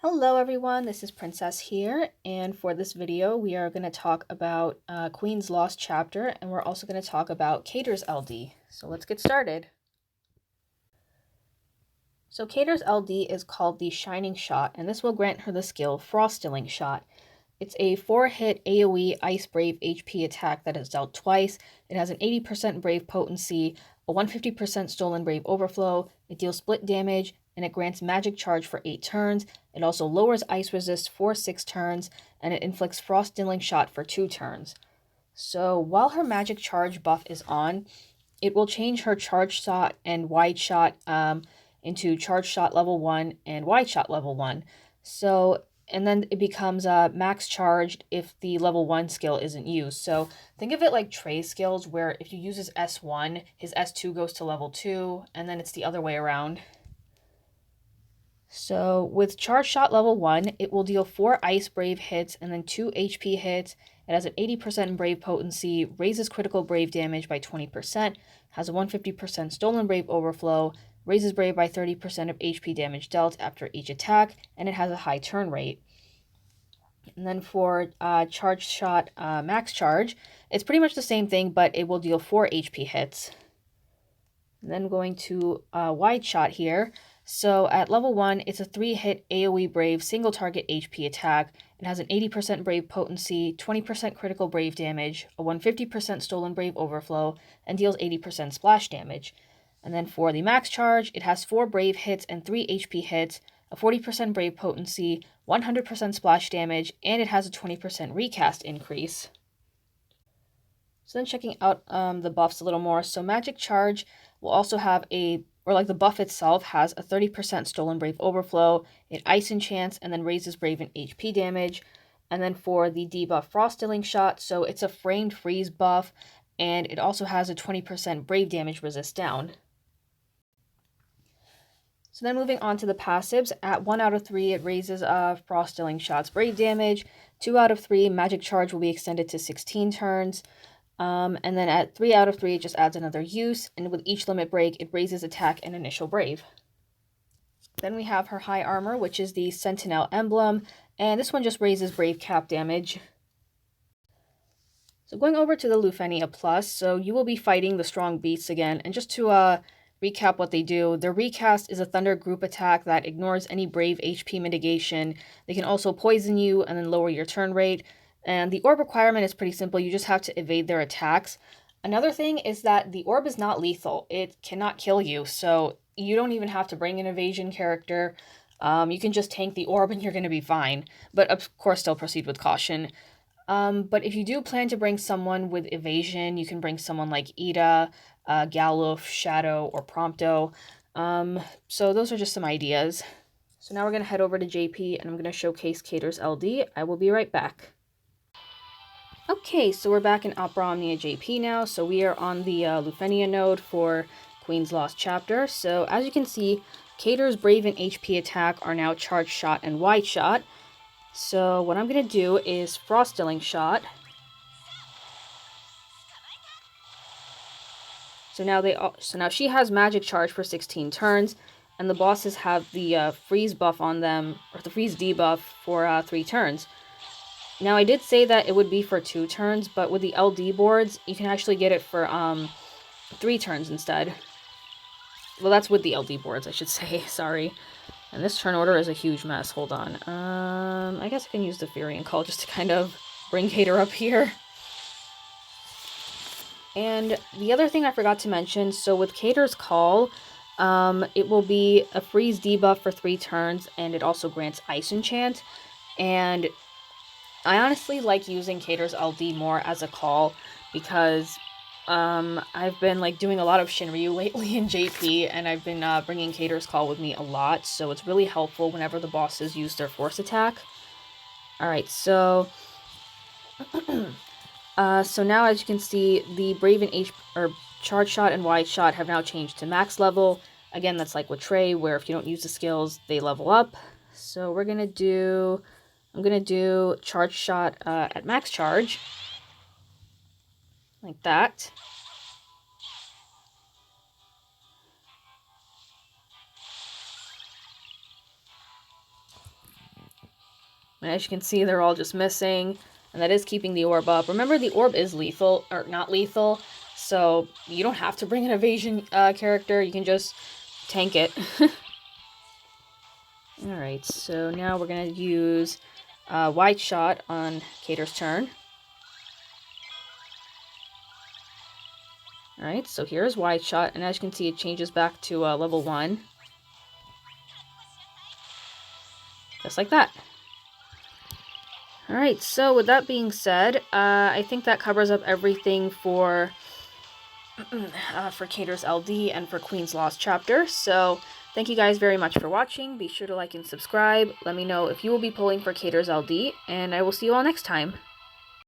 Hello everyone, this is Princess here, and for this video we are going to talk about Queen's Lost Chapter, and we're also going to talk about Cater's LD. So let's get started. So Cater's LD is called the Shining Shot, and this will grant her the skill Frostilling Shot. It's a 4-hit AoE Ice Brave HP attack that is dealt twice. It has an 80% Brave potency, a 150% Stolen Brave overflow, it deals split damage, and it grants Magic Charge for 8 turns. It also lowers Ice Resist for 6 turns, and it inflicts Frost Dealing Shot for 2 turns. So while her Magic Charge buff is on, it will change her Charge Shot and Wide Shot into Charge Shot level 1 and Wide Shot level 1. And then it becomes max charged if the level 1 skill isn't used. So think of it like Trey's skills, where if you use his S1, his S2 goes to level 2, and then it's the other way around. So with Charge Shot level 1, it will deal 4 Ice Brave hits and then 2 HP hits. It has an 80% Brave potency, raises critical Brave damage by 20%, has a 150% Stolen Brave overflow, raises Brave by 30% of HP damage dealt after each attack, and it has a high turn rate. And then for Charge Shot Max Charge, it's pretty much the same thing, but it will deal 4 HP hits. And then going to Wide Shot here. So at level 1, it's a 3-hit AoE Brave single target HP attack. It has an 80% Brave potency, 20% critical Brave damage, a 150% Stolen Brave overflow, and deals 80% splash damage. And then for the Max Charge, it has 4 Brave hits and 3 HP hits, a 40% Brave potency, 100% splash damage, and it has a 20% recast increase. So then checking out the buffs a little more. So Magic Charge will also have the buff itself has a 30% Stolen Brave overflow, it Ice Enchants, and then raises Brave and HP damage. And then for the debuff Frostilling Shot, so it's a framed freeze buff, and it also has a 20% Brave damage resist down. So then moving on to the passives, at 1 out of 3 it raises Frostilling Shot's Brave damage, 2 out of 3 Magic Charge will be extended to 16 turns, and then at 3 out of 3 it just adds another use, and with each limit break it raises attack and initial Brave. Then we have her high armor, which is the Sentinel emblem, and this one just raises Brave cap damage. So going over to the Lufenia Plus, so you will be fighting the Strong Beasts again, and just to recap what they do, their recast is a Thunder group attack that ignores any Brave HP mitigation. They can also poison you and then lower your turn rate. And the orb requirement is pretty simple. You just have to evade their attacks. Another thing is that the orb is not lethal. It cannot kill you, so you don't even have to bring an evasion character. You can just tank the orb and you're going to be fine. But of course, still proceed with caution. But if you do plan to bring someone with evasion, you can bring someone like Ida, Galuf, Shadow, or Prompto. So those are just some ideas. So now we're going to head over to JP and I'm going to showcase Cater's LD. I will be right back. Okay, so we're back in Opera Omnia JP now. So we are on the Lufenia node for Queen's Lost Chapter. So as you can see, Cater's Brave and HP attack are now Charge Shot and Wide Shot. So what I'm going to do is Frostilling Shot. So now she has Magic Charge for 16 turns, and the bosses have the freeze buff on them, or the freeze debuff for 3 turns. Now I did say that it would be for 2 turns, but with the LD boards, you can actually get it for 3 turns instead. Well, that's with the LD boards, I should say, sorry. And this turn order is a huge mess. Hold on. I guess I can use the Furion Call just to kind of bring Cater up here. And the other thing I forgot to mention, so with Cater's Call, it will be a freeze debuff for 3 turns, and it also grants Ice Enchant. And I honestly like using Cater's LD more as a call, because I've been doing a lot of Shinryu lately in JP, and I've been bringing Cater's Call with me a lot, so it's really helpful whenever the bosses use their force attack. Alright, so so now as you can see, the Brave and Charge Shot and Wide Shot have now changed to max level. Again, that's like with Trey, where if you don't use the skills, they level up. So I'm gonna do Charge Shot at max charge, like that. And as you can see, they're all just missing. And that is keeping the orb up. Remember, the orb is lethal, or not lethal. So you don't have to bring an evasion character. You can just tank it. Alright, so now we're going to use Wide Shot on Cater's turn. Alright, so here's Wide Shot, and as you can see, it changes back to level 1. Just like that. Alright, so with that being said, I think that covers up everything for Cater's LD and for Queen's Lost Chapter. So thank you guys very much for watching. Be sure to like and subscribe. Let me know if you will be pulling for Cater's LD, and I will see you all next time.